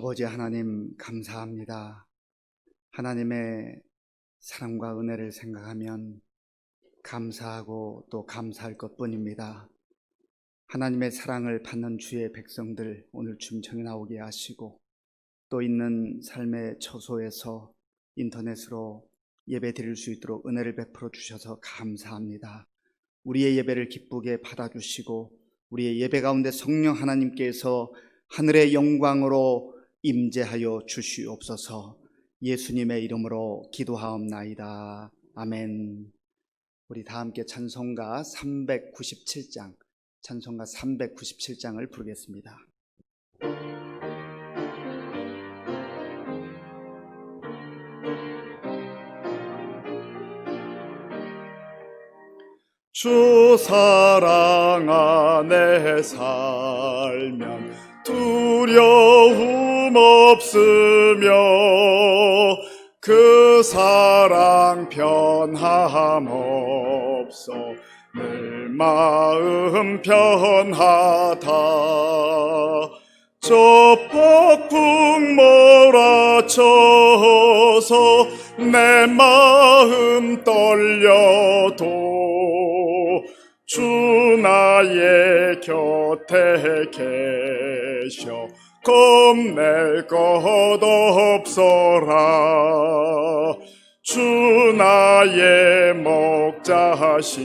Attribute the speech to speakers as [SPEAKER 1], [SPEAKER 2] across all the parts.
[SPEAKER 1] 아버지 하나님 감사합니다. 하나님의 사랑과 은혜를 생각하면 감사하고 또 감사할 것뿐입니다. 하나님의 사랑을 받는 주의 백성들 오늘 춤청에 나오게 하시고 또 있는 삶의 처소에서 인터넷으로 예배 드릴 수 있도록 은혜를 베풀어 주셔서 감사합니다. 우리의 예배를 기쁘게 받아주시고 우리의 예배 가운데 성령 하나님께서 하늘의 영광으로 임재하여 주시옵소서. 예수님의 이름으로 기도하옵나이다. 아멘. 우리 다 함께 찬송가 397장을 부르겠습니다. 주 사랑 안에 살면 두려움 없으며 그 사랑 변함 없어 늘 마음 편하다. 저 폭풍 몰아쳐서 내 마음 떨려도 주 나의 곁에 계셔 겁낼 것 없어라. 주 나의 목자시니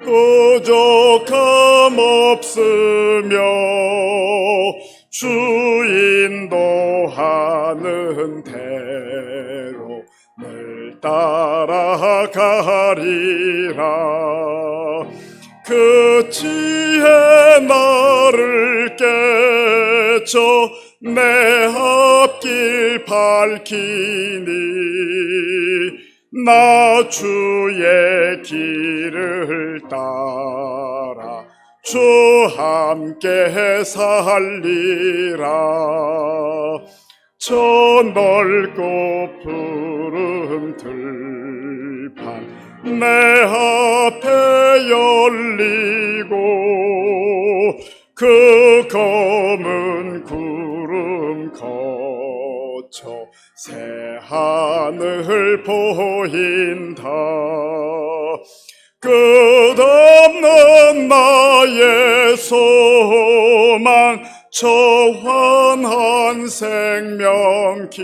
[SPEAKER 1] 부족함 없으며 주 인도하는 대로 늘 따라가리라. 그 지혜 나를 깨쳐 내 앞길 밝히니 나 주의 길을 따라 주 함께 살리라. 저 넓고 푸른 들판 내 앞에 열리고 그 검은 구름 거쳐 새 하늘 보인다. 끝없는 나의 소망 저 환한 생명길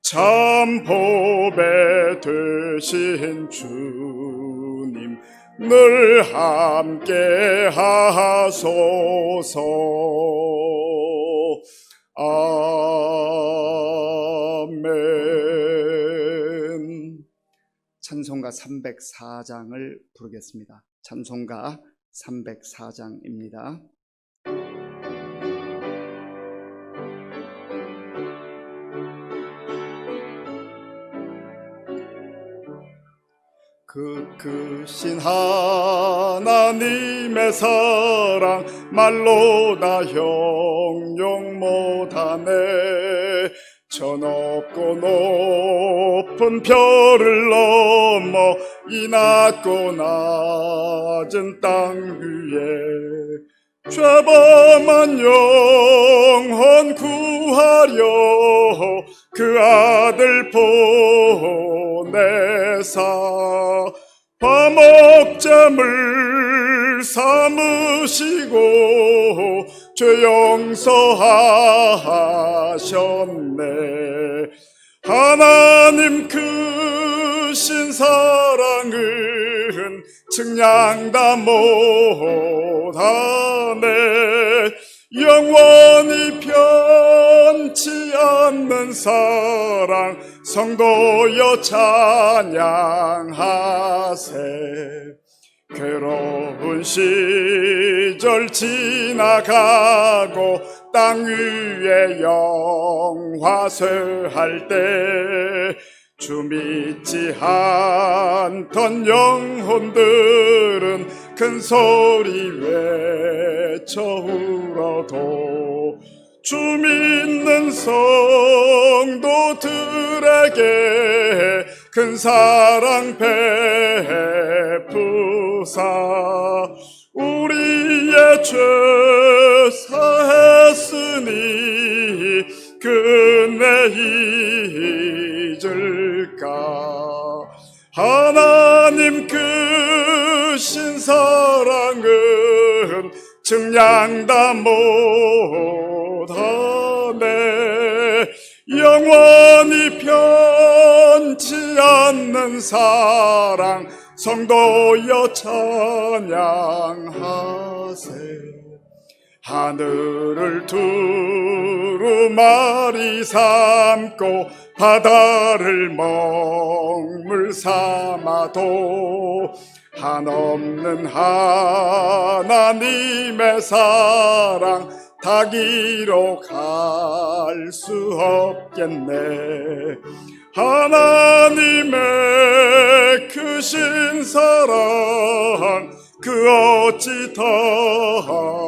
[SPEAKER 1] 참 보배 되신 주님 늘 함께 하소서. 아멘. 찬송가 304장을 부르겠습니다. 찬송가 304장입니다. 그 크신 하나님의 사랑 말로 다 형용 못하네. 저 높고 높은 별을 넘어 이 낮고 낮은 땅 위에 죄범한 영혼 구하려 그 아들 보내사 화목제물 삼으시고 죄 용서하셨네. 하나님 크신 사랑은 측량 다 못하네. 영원히 변치 않는 사랑 성도여 찬양하세. 괴로운 시절 지나가고 땅 위에 영화쇠할 때 주 믿지 않던 영혼들은 큰 소리 외쳐 울어도 주 믿는 성도들에게 큰 사랑 베푸사 우리의 죄 사했으니 끝내 잊을까. 하나님 크신 사랑은 증량다 못하네. 영원히 변치 않는 사랑 성도여 찬양하세. 하늘을 두루마리 삼고 바다를 먹물 삼아도 한없는 하나님의 사랑 다 기록할 수 없겠네. 하나님의 크신 사랑 그 어찌 닿았을까.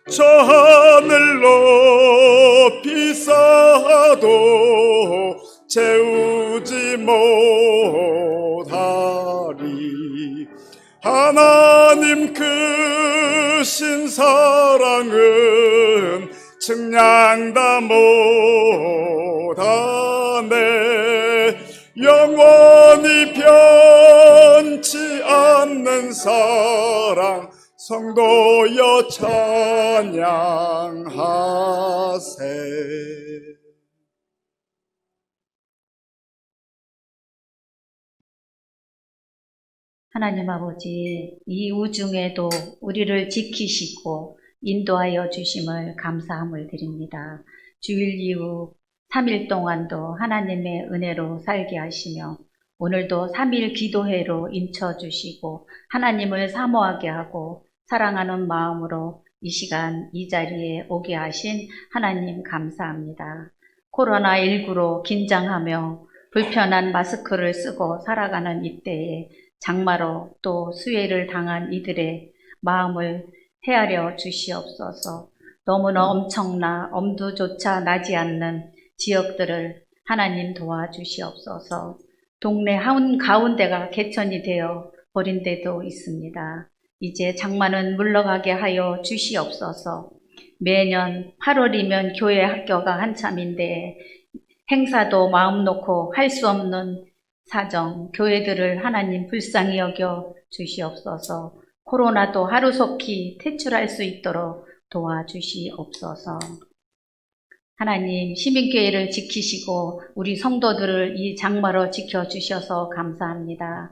[SPEAKER 1] 저 하늘 높이 쌓아도 채우지 못하리. 하나님 크신 사랑은 측량다 못하네. 영원히 변치 않는 사랑 성도여 찬양하세.
[SPEAKER 2] 하나님 아버지, 이 우중에도 우리를 지키시고 인도하여 주심을 감사함을 드립니다. 주일 이후 3일 동안도 하나님의 은혜로 살게 하시며 오늘도 3일 기도회로 임쳐주시고 하나님을 사모하게 하고 사랑하는 마음으로 이 시간 이 자리에 오게 하신 하나님 감사합니다. 코로나19로 긴장하며 불편한 마스크를 쓰고 살아가는 이때에 장마로 또 수해를 당한 이들의 마음을 헤아려 주시옵소서. 너무나 엄청나 엄두조차 나지 않는 지역들을 하나님 도와주시옵소서. 동네 한가운데가 개천이 되어 버린 데도 있습니다. 이제 장마는 물러가게 하여 주시옵소서. 매년 8월이면 교회 학교가 한참인데 행사도 마음 놓고 할 수 없는 사정, 교회들을 하나님 불쌍히 여겨 주시옵소서. 코로나도 하루속히 퇴출할 수 있도록 도와주시옵소서. 하나님, 시민교회를 지키시고 우리 성도들을 이 장마로 지켜주셔서 감사합니다.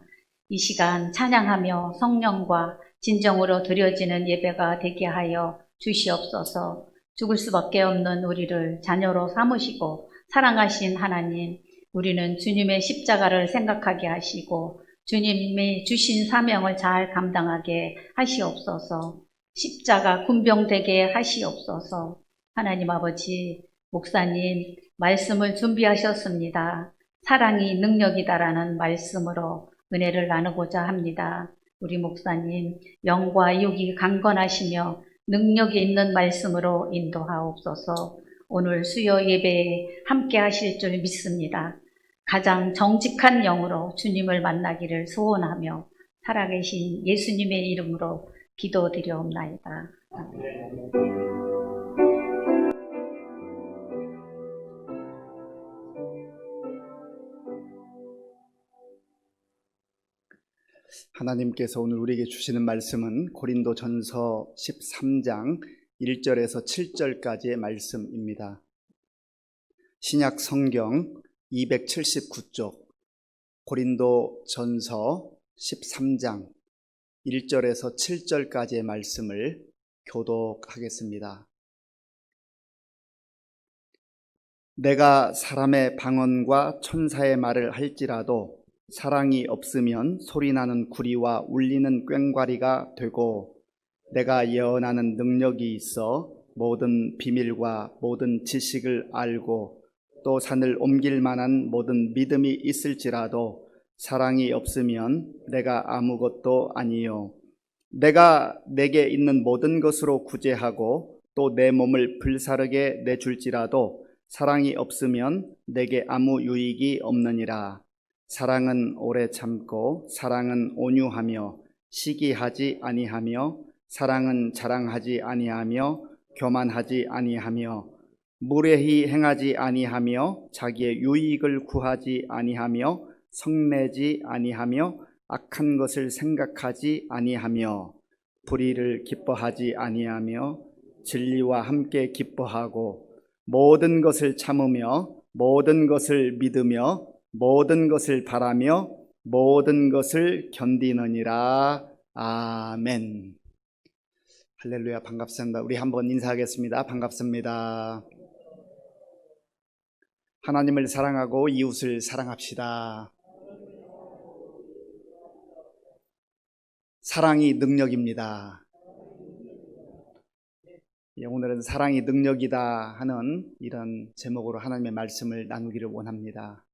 [SPEAKER 2] 이 시간 찬양하며 성령과 진정으로 드려지는 예배가 되게 하여 주시옵소서. 죽을 수밖에 없는 우리를 자녀로 삼으시고 사랑하신 하나님, 우리는 주님의 십자가를 생각하게 하시고 주님이 주신 사명을 잘 감당하게 하시옵소서. 십자가 군병되게 하시옵소서. 하나님 아버지, 목사님 말씀을 준비하셨습니다. 사랑이 능력이다라는 말씀으로 은혜를 나누고자 합니다. 우리 목사님 영과 육이 강건하시며 능력이 있는 말씀으로 인도하옵소서. 오늘 수요 예배에 함께 하실 줄 믿습니다. 가장 정직한 영으로 주님을 만나기를 소원하며 살아계신 예수님의 이름으로 기도드려옵나이다.
[SPEAKER 3] 하나님께서 오늘 우리에게 주시는 말씀은 고린도전서 13장 1절에서 7절까지의 말씀입니다. 신약 성경 279쪽 고린도전서 13장 1절에서 7절까지의 말씀을 교독하겠습니다. 내가 사람의 방언과 천사의 말을 할지라도 사랑이 없으면 소리나는 구리와 울리는 꽹과리가 되고, 내가 예언하는 능력이 있어 모든 비밀과 모든 지식을 알고 또 산을 옮길 만한 모든 믿음이 있을지라도 사랑이 없으면 내가 아무것도 아니요. 내가 내게 있는 모든 것으로 구제하고 또 내 몸을 불사르게 내줄지라도 사랑이 없으면 내게 아무 유익이 없느니라. 사랑은 오래 참고 사랑은 온유하며 시기하지 아니하며 사랑은 자랑하지 아니하며 교만하지 아니하며 무례히 행하지 아니하며 자기의 유익을 구하지 아니하며 성내지 아니하며 악한 것을 생각하지 아니하며 불의를 기뻐하지 아니하며 진리와 함께 기뻐하고 모든 것을 참으며 모든 것을 믿으며 모든 것을 바라며 모든 것을 견디느니라. 아멘. 할렐루야. 반갑습니다. 우리 한번 인사하겠습니다. 반갑습니다. 하나님을 사랑하고 이웃을 사랑합시다. 사랑이 능력입니다. 오늘은 사랑이 능력이다 하는 이런 제목으로 하나님의 말씀을 나누기를 원합니다.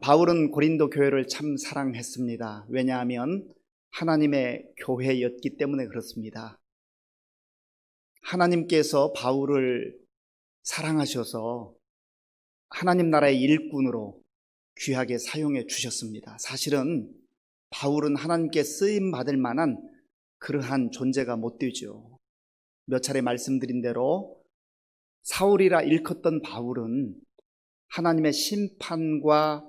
[SPEAKER 3] 바울은 고린도 교회를 참 사랑했습니다. 왜냐하면 하나님의 교회였기 때문에 그렇습니다. 하나님께서 바울을 사랑하셔서 하나님 나라의 일꾼으로 귀하게 사용해 주셨습니다. 사실은 바울은 하나님께 쓰임 받을 만한 그러한 존재가 못 되죠. 몇 차례 말씀드린 대로 사울이라 일컫던 바울은 하나님의 심판과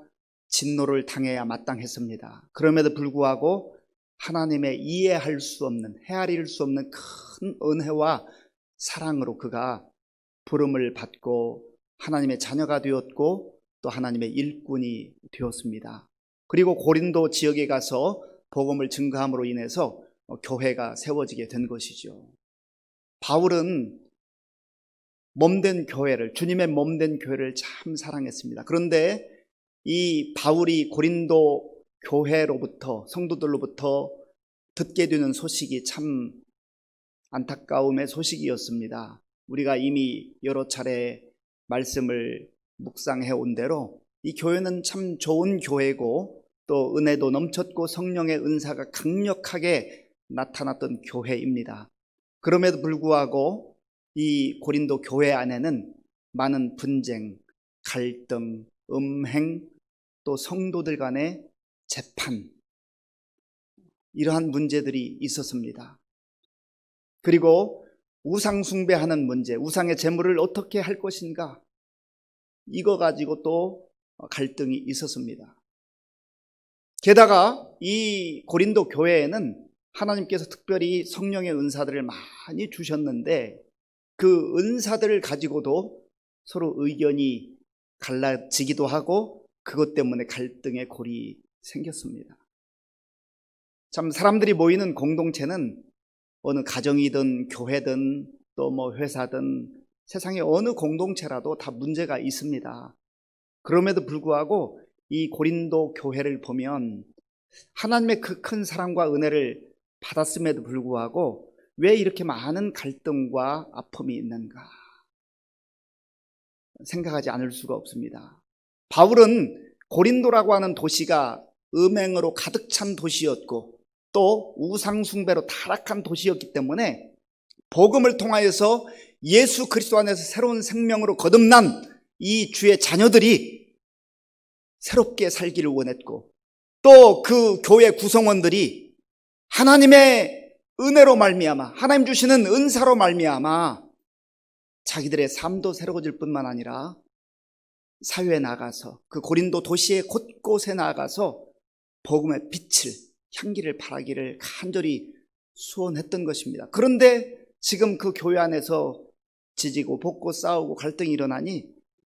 [SPEAKER 3] 진노를 당해야 마땅했습니다. 그럼에도 불구하고 하나님의 이해할 수 없는, 헤아릴 수 없는 큰 은혜와 사랑으로 그가 부름을 받고 하나님의 자녀가 되었고 또 하나님의 일꾼이 되었습니다. 그리고 고린도 지역에 가서 복음을 증거함으로 인해서 교회가 세워지게 된 것이죠. 바울은 몸된 교회를, 주님의 몸된 교회를 참 사랑했습니다. 그런데 이 바울이 고린도 교회로부터, 성도들로부터 듣게 되는 소식이 참 안타까움의 소식이었습니다. 우리가 이미 여러 차례 말씀을 묵상해 온 대로 이 교회는 참 좋은 교회고 또 은혜도 넘쳤고 성령의 은사가 강력하게 나타났던 교회입니다. 그럼에도 불구하고 이 고린도 교회 안에는 많은 분쟁, 갈등, 음행, 또 성도들 간의 재판, 이러한 문제들이 있었습니다. 그리고 우상 숭배하는 문제, 우상의 제물을 어떻게 할 것인가, 이거 가지고 또 갈등이 있었습니다. 게다가 이 고린도 교회에는 하나님께서 특별히 성령의 은사들을 많이 주셨는데 그 은사들을 가지고도 서로 의견이 갈라지기도 하고 그것 때문에 갈등의 골이 생겼습니다. 참 사람들이 모이는 공동체는 어느 가정이든 교회든 또 뭐 회사든 세상의 어느 공동체라도 다 문제가 있습니다. 그럼에도 불구하고 이 고린도 교회를 보면 하나님의 그 큰 사랑과 은혜를 받았음에도 불구하고 왜 이렇게 많은 갈등과 아픔이 있는가 생각하지 않을 수가 없습니다. 바울은 고린도라고 하는 도시가 음행으로 가득 찬 도시였고 또 우상숭배로 타락한 도시였기 때문에 복음을 통하여서 예수 그리스도 안에서 새로운 생명으로 거듭난 이 주의 자녀들이 새롭게 살기를 원했고 또 그 교회 구성원들이 하나님의 은혜로 말미암아 하나님 주시는 은사로 말미암아 자기들의 삶도 새로워질 뿐만 아니라 사회에 나가서 그 고린도 도시의 곳곳에 나가서 복음의 빛을 향기를 바라기를 간절히 소원했던 것입니다. 그런데 지금 그 교회 안에서 지지고 볶고 싸우고 갈등이 일어나니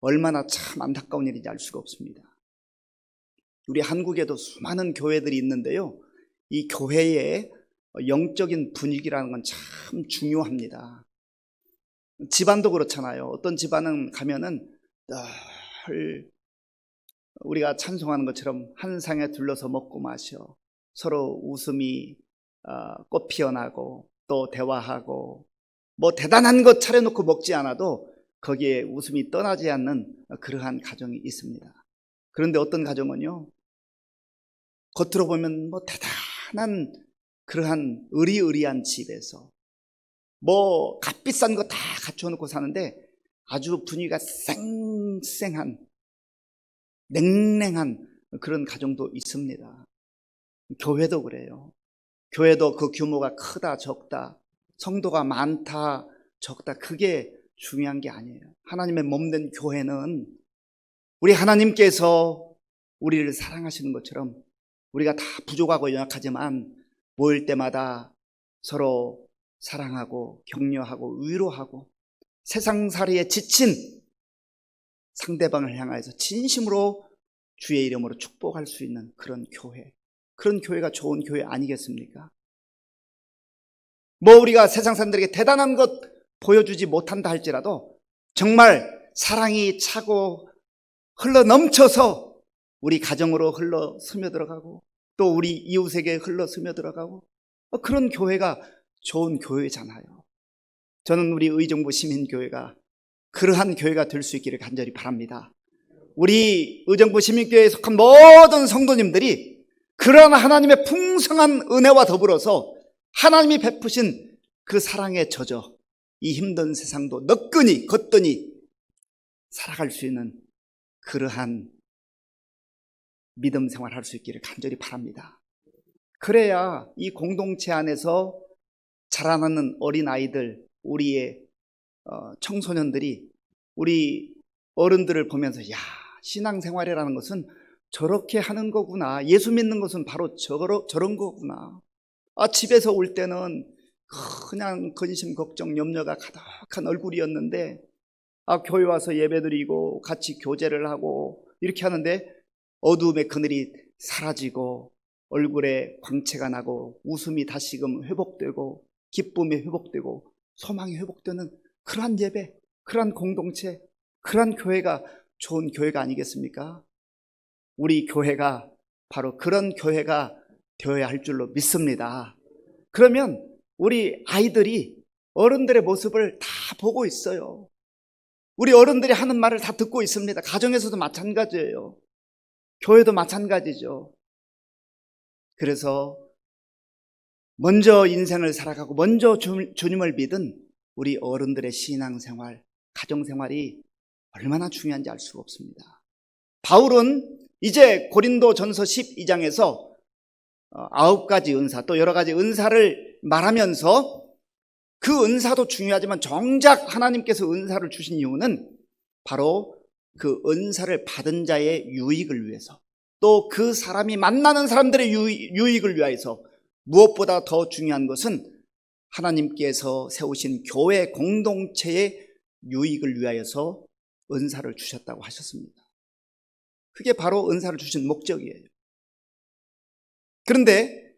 [SPEAKER 3] 얼마나 참 안타까운 일인지 알 수가 없습니다. 우리 한국에도 수많은 교회들이 있는데요, 이 교회의 영적인 분위기라는 건 참 중요합니다. 집안도 그렇잖아요. 어떤 집안은 가면은 늘 우리가 찬송하는 것처럼 한 상에 둘러서 먹고 마셔 서로 웃음이 꽃 피어나고 또 대화하고 뭐 대단한 것 차려놓고 먹지 않아도 거기에 웃음이 떠나지 않는 그러한 가정이 있습니다. 그런데 어떤 가정은요, 겉으로 보면 뭐 대단한 그러한 의리의리한 집에서 뭐 값비싼 거 다 갖춰놓고 사는데 아주 분위기가 쌩쌩한 냉랭한 그런 가정도 있습니다. 교회도 그래요. 교회도 그 규모가 크다 적다, 성도가 많다 적다, 그게 중요한 게 아니에요. 하나님의 몸된 교회는 우리 하나님께서 우리를 사랑하시는 것처럼 우리가 다 부족하고 연약하지만 모일 때마다 서로 사랑하고 격려하고 위로하고 세상살이에 지친 상대방을 향하여서 진심으로 주의 이름으로 축복할 수 있는 그런 교회, 그런 교회가 좋은 교회 아니겠습니까? 뭐 우리가 세상 사람들에게 대단한 것 보여주지 못한다 할지라도 정말 사랑이 차고 흘러 넘쳐서 우리 가정으로 흘러 스며들어가고 또 우리 이웃에게 흘러 스며들어가고 그런 교회가 좋은 교회잖아요. 저는 우리 의정부 시민교회가 그러한 교회가 될 수 있기를 간절히 바랍니다. 우리 의정부 시민교회에 속한 모든 성도님들이 그러한 하나님의 풍성한 은혜와 더불어서 하나님이 베푸신 그 사랑에 젖어 이 힘든 세상도 너끈히 걷더니 살아갈 수 있는 그러한 믿음 생활할 수 있기를 간절히 바랍니다. 그래야 이 공동체 안에서 자라나는 어린아이들, 우리의 청소년들이 우리 어른들을 보면서 야, 신앙생활이라는 것은 저렇게 하는 거구나, 예수 믿는 것은 바로 저런 거구나. 집에서 올 때는 그냥 근심, 걱정, 염려가 가득한 얼굴이었는데 교회 와서 예배드리고 같이 교제를 하고 이렇게 하는데 어두움의 그늘이 사라지고 얼굴에 광채가 나고 웃음이 다시금 회복되고 기쁨이 회복되고 소망이 회복되는 그러한 예배, 그러한 공동체, 그러한 교회가 좋은 교회가 아니겠습니까? 우리 교회가 바로 그런 교회가 되어야 할 줄로 믿습니다. 그러면 우리 아이들이 어른들의 모습을 다 보고 있어요. 우리 어른들이 하는 말을 다 듣고 있습니다. 가정에서도 마찬가지예요. 교회도 마찬가지죠. 그래서 먼저 인생을 살아가고 먼저 주님을 믿은 우리 어른들의 신앙생활, 가정생활이 얼마나 중요한지 알 수가 없습니다. 바울은 이제 고린도전서 12장에서 9가지 은사, 또 여러 가지 은사를 말하면서 그 은사도 중요하지만 정작 하나님께서 은사를 주신 이유는 바로 그 은사를 받은 자의 유익을 위해서, 또 그 사람이 만나는 사람들의 유익을 위해서, 무엇보다 더 중요한 것은 하나님께서 세우신 교회 공동체의 유익을 위하여서 은사를 주셨다고 하셨습니다. 그게 바로 은사를 주신 목적이에요. 그런데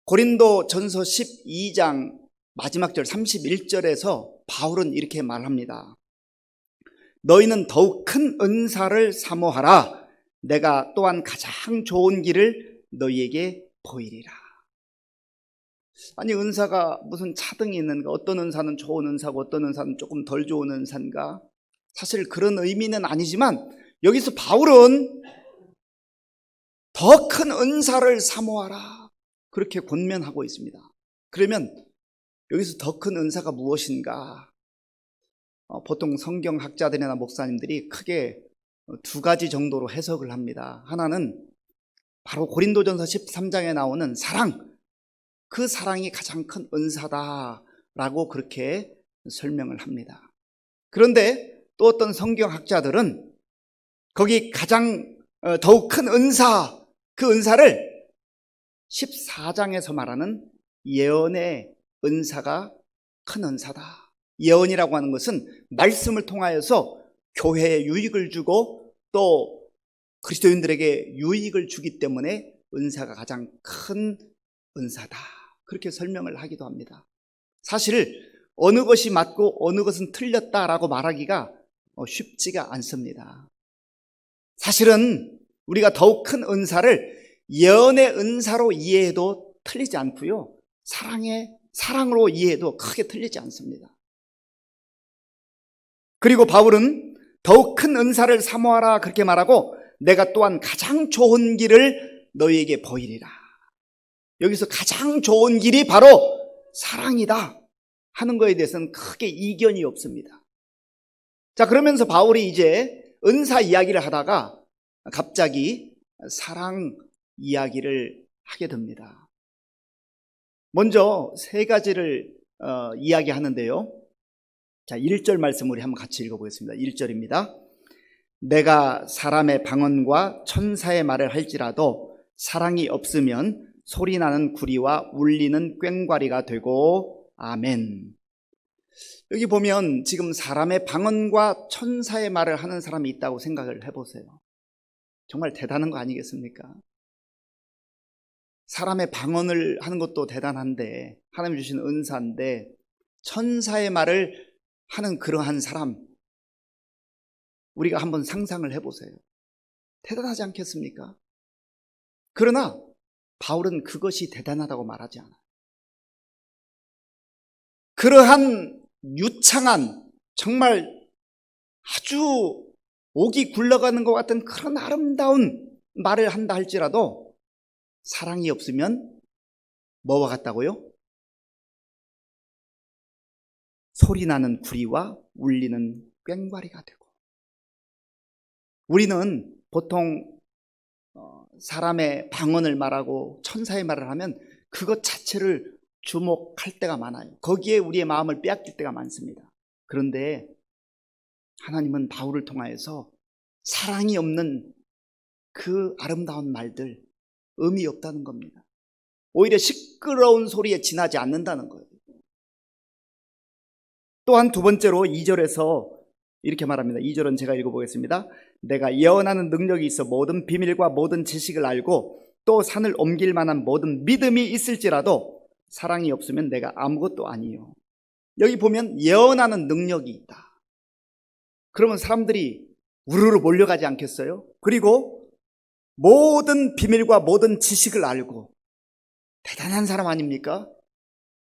[SPEAKER 3] 고린도전서 12장 마지막 절 31절에서 바울은 이렇게 말합니다. 너희는 더욱 큰 은사를 사모하라. 내가 또한 가장 좋은 길을 너희에게 보이리라. 아니, 은사가 무슨 차등이 있는가? 어떤 은사는 좋은 은사고 어떤 은사는 조금 덜 좋은 은사인가? 사실 그런 의미는 아니지만 여기서 바울은 더 큰 은사를 사모하라, 그렇게 권면하고 있습니다. 그러면 여기서 더 큰 은사가 무엇인가? 보통 성경학자들이나 목사님들이 크게 2가지 정도로 해석을 합니다. 하나는 바로 고린도전서 13장에 나오는 사랑, 그 사랑이 가장 큰 은사다라고 그렇게 설명을 합니다. 그런데 또 어떤 성경학자들은 거기 가장 더욱 큰 은사, 그 은사를 14장에서 말하는 예언의 은사가 큰 은사다. 예언이라고 하는 것은 말씀을 통하여서 교회에 유익을 주고 또 그리스도인들에게 유익을 주기 때문에 은사가 가장 큰 은사다, 그렇게 설명을 하기도 합니다. 사실 어느 것이 맞고 어느 것은 틀렸다라고 말하기가 쉽지가 않습니다. 사실은 우리가 더욱 큰 은사를 예언의 은사로 이해해도 틀리지 않고요, 사랑으로 이해해도 크게 틀리지 않습니다. 그리고 바울은 더욱 큰 은사를 사모하라 그렇게 말하고 내가 또한 가장 좋은 길을 너희에게 보이리라. 여기서 가장 좋은 길이 바로 사랑이다 하는 것에 대해서는 크게 이견이 없습니다. 자, 그러면서 바울이 이제 은사 이야기를 하다가 갑자기 사랑 이야기를 하게 됩니다. 먼저 세 가지를 이야기하는데요. 자, 1절 말씀 우리 한번 같이 읽어보겠습니다. 1절입니다. 내가 사람의 방언과 천사의 말을 할지라도 사랑이 없으면 소리나는 구리와 울리는 꽹과리가 되고 아멘. 여기 보면 지금 사람의 방언과 천사의 말을 하는 사람이 있다고 생각을 해보세요. 정말 대단한 거 아니겠습니까? 사람의 방언을 하는 것도 대단한데, 하나님 주신 은사인데, 천사의 말을 하는 그러한 사람, 우리가 한번 상상을 해보세요. 대단하지 않겠습니까? 그러나 바울은 그것이 대단하다고 말하지 않아요. 그러한 유창한, 정말 아주 목이 굴러가는 것 같은 그런 아름다운 말을 한다 할지라도 사랑이 없으면 뭐와 같다고요? 소리나는 구리와 울리는 꽹과리가 되고. 우리는 보통 사람의 방언을 말하고 천사의 말을 하면 그것 자체를 주목할 때가 많아요. 거기에 우리의 마음을 빼앗길 때가 많습니다. 그런데 하나님은 바울을 통하여서 사랑이 없는 그 아름다운 말들, 의미 없다는 겁니다. 오히려 시끄러운 소리에 지나지 않는다는 거예요. 또한 두 번째로 2절에서 이렇게 말합니다. 2절은 제가 읽어보겠습니다. 내가 예언하는 능력이 있어 모든 비밀과 모든 지식을 알고 또 산을 옮길 만한 모든 믿음이 있을지라도 사랑이 없으면 내가 아무것도 아니요. 여기 보면 예언하는 능력이 있다. 그러면 사람들이 우르르 몰려가지 않겠어요? 그리고 모든 비밀과 모든 지식을 알고, 대단한 사람 아닙니까?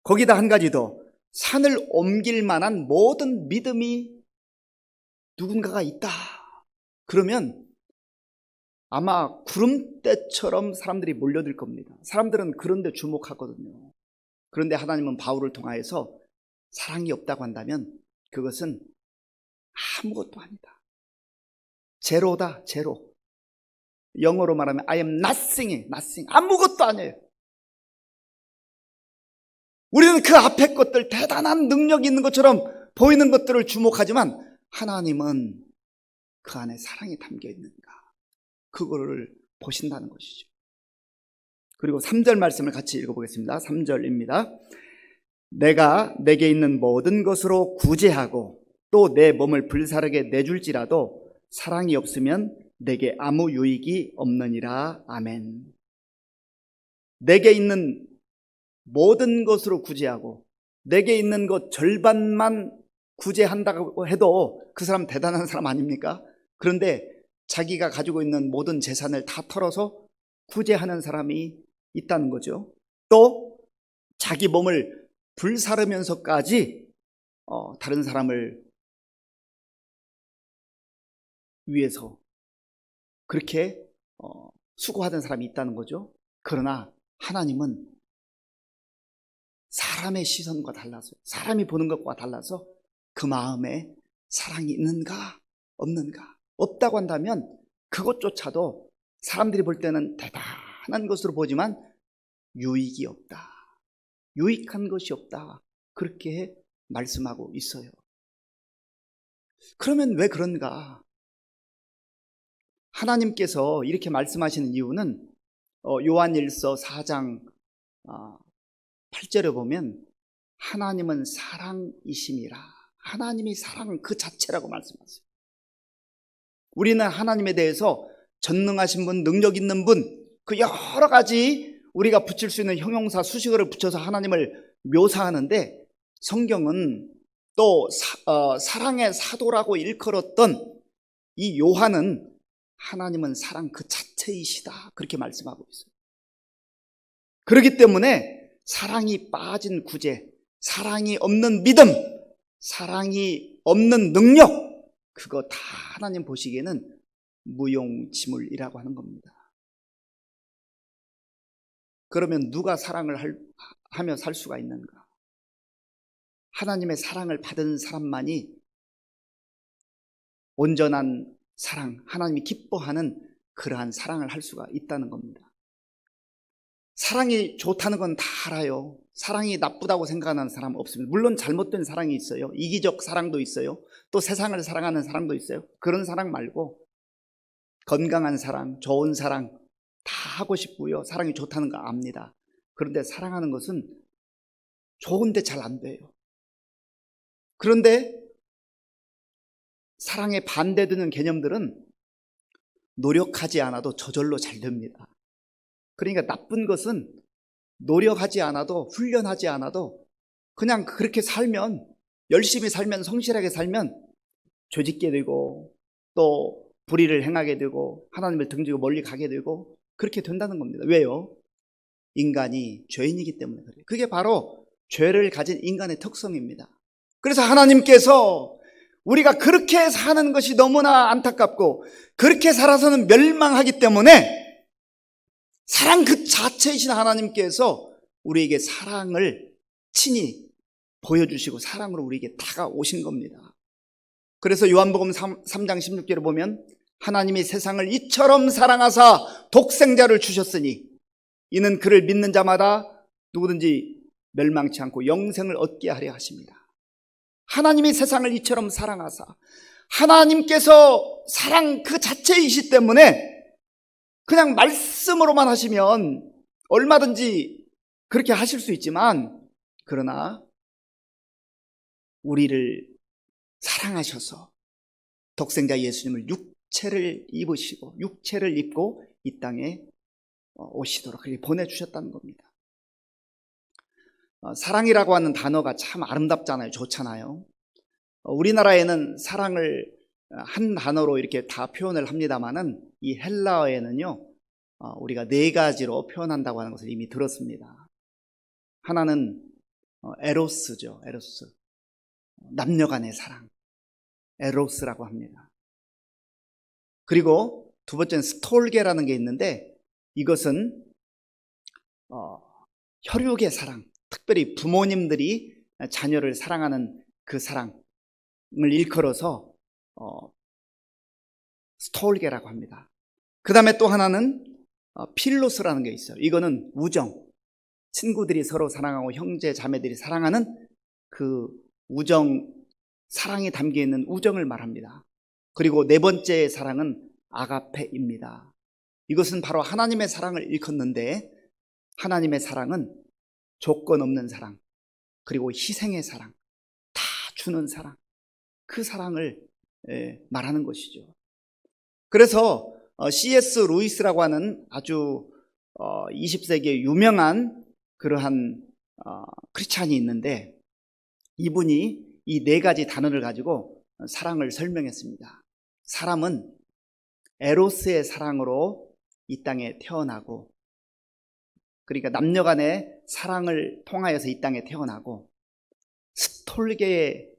[SPEAKER 3] 거기다 한 가지 더, 산을 옮길 만한 모든 믿음이 누군가가 있다. 그러면 아마 구름대처럼 사람들이 몰려들 겁니다. 사람들은 그런 데 주목하거든요. 그런데 하나님은 바울을 통하여서 사랑이 없다고 한다면 그것은 아무것도 아니다. 제로다, 제로. 영어로 말하면 I am nothing, nothing. 아무것도 아니에요. 우리는 그 앞에 것들, 대단한 능력이 있는 것처럼 보이는 것들을 주목하지만 하나님은 그 안에 사랑이 담겨 있는가, 그거를 보신다는 것이죠. 그리고 3절 말씀을 같이 읽어보겠습니다. 3절입니다. 내가 내게 있는 모든 것으로 구제하고 또 내 몸을 불사르게 내줄지라도 사랑이 없으면 내게 아무 유익이 없느니라. 아멘. 내게 있는 모든 것으로 구제하고, 내게 있는 것 절반만 구제한다고 해도 그 사람 대단한 사람 아닙니까? 그런데 자기가 가지고 있는 모든 재산을 다 털어서 구제하는 사람이 있다는 거죠. 또 자기 몸을 불사르면서까지 다른 사람을 위해서 그렇게 수고하는 사람이 있다는 거죠. 그러나 하나님은 사람의 시선과 달라서, 사람이 보는 것과 달라서 그 마음에 사랑이 있는가 없는가, 없다고 한다면 그것조차도 사람들이 볼 때는 대단한 것으로 보지만 유익이 없다, 유익한 것이 없다, 그렇게 말씀하고 있어요. 그러면 왜 그런가? 하나님께서 이렇게 말씀하시는 이유는 요한일서 4장 8절에 보면 하나님은 사랑이심이라, 하나님이 사랑 그 자체라고 말씀하세요. 우리는 하나님에 대해서 전능하신 분, 능력 있는 분, 그 여러 가지 우리가 붙일 수 있는 형용사, 수식어를 붙여서 하나님을 묘사하는데, 성경은 또 사랑의 사도라고 일컬었던 이 요한은 하나님은 사랑 그 자체이시다, 그렇게 말씀하고 있어요. 그렇기 때문에 사랑이 빠진 구제, 사랑이 없는 믿음, 사랑이 없는 능력, 그거 다 하나님 보시기에는 무용지물이라고 하는 겁니다. 그러면 누가 사랑을 하며 살 수가 있는가? 하나님의 사랑을 받은 사람만이 온전한 사랑, 하나님이 기뻐하는 그러한 사랑을 할 수가 있다는 겁니다. 사랑이 좋다는 건 다 알아요. 사랑이 나쁘다고 생각하는 사람 없습니다. 물론 잘못된 사랑이 있어요. 이기적 사랑도 있어요. 또 세상을 사랑하는 사랑도 있어요. 그런 사랑 말고 건강한 사랑, 좋은 사랑 다 하고 싶고요. 사랑이 좋다는 거 압니다. 그런데 사랑하는 것은 좋은데 잘 안 돼요. 그런데 사랑에 반대되는 개념들은 노력하지 않아도 저절로 잘 됩니다. 그러니까 나쁜 것은 노력하지 않아도, 훈련하지 않아도 그냥 그렇게 살면, 열심히 살면, 성실하게 살면 죄짓게 되고 또 불의를 행하게 되고 하나님을 등지고 멀리 가게 되고 그렇게 된다는 겁니다. 왜요? 인간이 죄인이기 때문에 그래요. 그게 바로 죄를 가진 인간의 특성입니다. 그래서 하나님께서 우리가 그렇게 사는 것이 너무나 안타깝고 그렇게 살아서는 멸망하기 때문에 사랑 그 자체이신 하나님께서 우리에게 사랑을 친히 보여주시고 사랑으로 우리에게 다가오신 겁니다. 그래서 요한복음 3장 16절에 보면 하나님이 세상을 이처럼 사랑하사 독생자를 주셨으니 이는 그를 믿는 자마다 누구든지 멸망치 않고 영생을 얻게 하려 하십니다. 하나님이 세상을 이처럼 사랑하사, 하나님께서 사랑 그 자체이시 때문에 그냥 말씀으로만 하시면 얼마든지 그렇게 하실 수 있지만, 그러나 우리를 사랑하셔서 독생자 예수님을 육체를 입으시고 육체를 입고 이 땅에 오시도록 그렇게 보내주셨다는 겁니다. 사랑이라고 하는 단어가 참 아름답잖아요. 좋잖아요. 우리나라에는 사랑을 한 단어로 이렇게 다 표현을 합니다만은 이 헬라어에는요, 우리가 네 가지로 표현한다고 하는 것을 이미 들었습니다. 하나는 에로스죠. 에로스. 남녀 간의 사랑. 에로스라고 합니다. 그리고 두 번째는 스톨게라는 게 있는데 이것은 혈육의 사랑. 특별히 부모님들이 자녀를 사랑하는 그 사랑을 일컬어서 스톨게라고 합니다. 그 다음에 또 하나는 필로스라는 게 있어요. 이거는 우정, 친구들이 서로 사랑하고 형제 자매들이 사랑하는 그 우정, 사랑이 담겨있는 우정을 말합니다. 그리고 네 번째 사랑은 아가페입니다. 이것은 바로 하나님의 사랑을 일컫는데, 하나님의 사랑은 조건 없는 사랑, 그리고 희생의 사랑, 다 주는 사랑, 그 사랑을 말하는 것이죠. 그래서 C.S. 루이스라고 하는 아주 20세기의 유명한 그러한 크리스찬이 있는데, 이분이 이 네 가지 단어를 가지고 사랑을 설명했습니다. 사람은 에로스의 사랑으로 이 땅에 태어나고, 그러니까 남녀 간의 사랑을 통하여서 이 땅에 태어나고, 스톨게의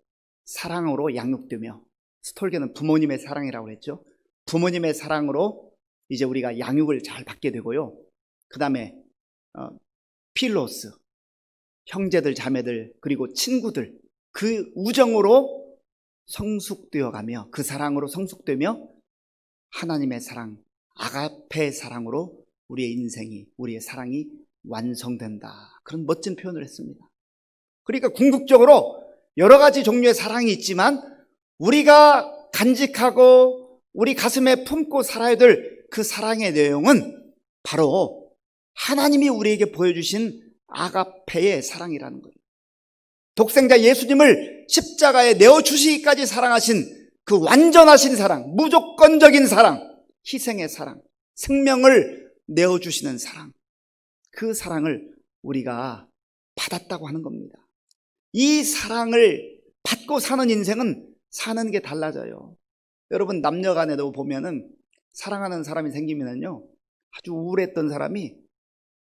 [SPEAKER 3] 사랑으로 양육되며, 스톨게는 부모님의 사랑이라고 했죠. 부모님의 사랑으로 이제 우리가 양육을 잘 받게 되고요. 그 다음에 필로스, 형제들, 자매들, 그리고 친구들, 그 우정으로 성숙되어 가며, 그 사랑으로 성숙되며 하나님의 사랑, 아가페의 사랑으로 우리의 인생이, 우리의 사랑이 완성된다. 그런 멋진 표현을 했습니다. 그러니까 궁극적으로 여러 가지 종류의 사랑이 있지만 우리가 간직하고 우리 가슴에 품고 살아야 될 그 사랑의 내용은 바로 하나님이 우리에게 보여주신 아가페의 사랑이라는 거예요. 독생자 예수님을 십자가에 내어주시기까지 사랑하신 그 완전하신 사랑, 무조건적인 사랑, 희생의 사랑, 생명을 내어주시는 사랑, 그 사랑을 우리가 받았다고 하는 겁니다. 이 사랑을 받고 사는 인생은 사는 게 달라져요. 여러분, 남녀 간에도 보면은 사랑하는 사람이 생기면은요, 아주 우울했던 사람이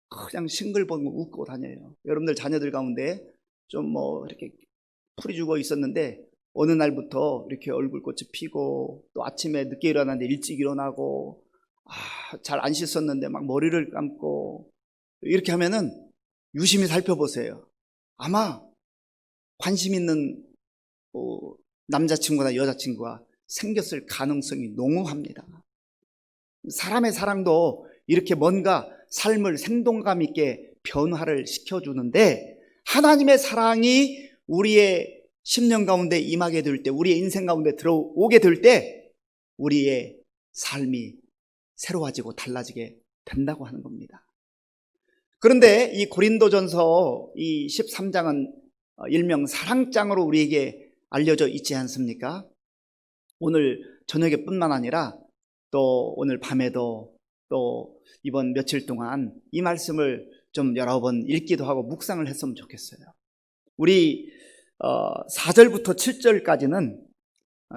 [SPEAKER 3] 그냥 싱글벙글 웃고 다녀요. 여러분들 자녀들 가운데 좀 이렇게 풀이 죽어 있었는데 어느 날부터 이렇게 얼굴꽃이 피고, 또 아침에 늦게 일어났는데 일찍 일어나고, 잘 안 씻었는데 막 머리를 감고, 이렇게 하면은 유심히 살펴보세요. 아마 관심 있는 남자친구나 여자친구가 생겼을 가능성이 농후합니다. 사람의 사랑도 이렇게 뭔가 삶을 생동감 있게 변화를 시켜주는데, 하나님의 사랑이 우리의 심령 가운데 임하게 될 때, 우리의 인생 가운데 들어오게 될 때 우리의 삶이 새로워지고 달라지게 된다고 하는 겁니다. 그런데 이 고린도전서 이 13장은 일명 사랑장으로 우리에게 알려져 있지 않습니까? 오늘 저녁에 뿐만 아니라 또 오늘 밤에도 또 이번 며칠 동안 이 말씀을 좀 여러 번 읽기도 하고 묵상을 했으면 좋겠어요. 우리 4절부터 7절까지는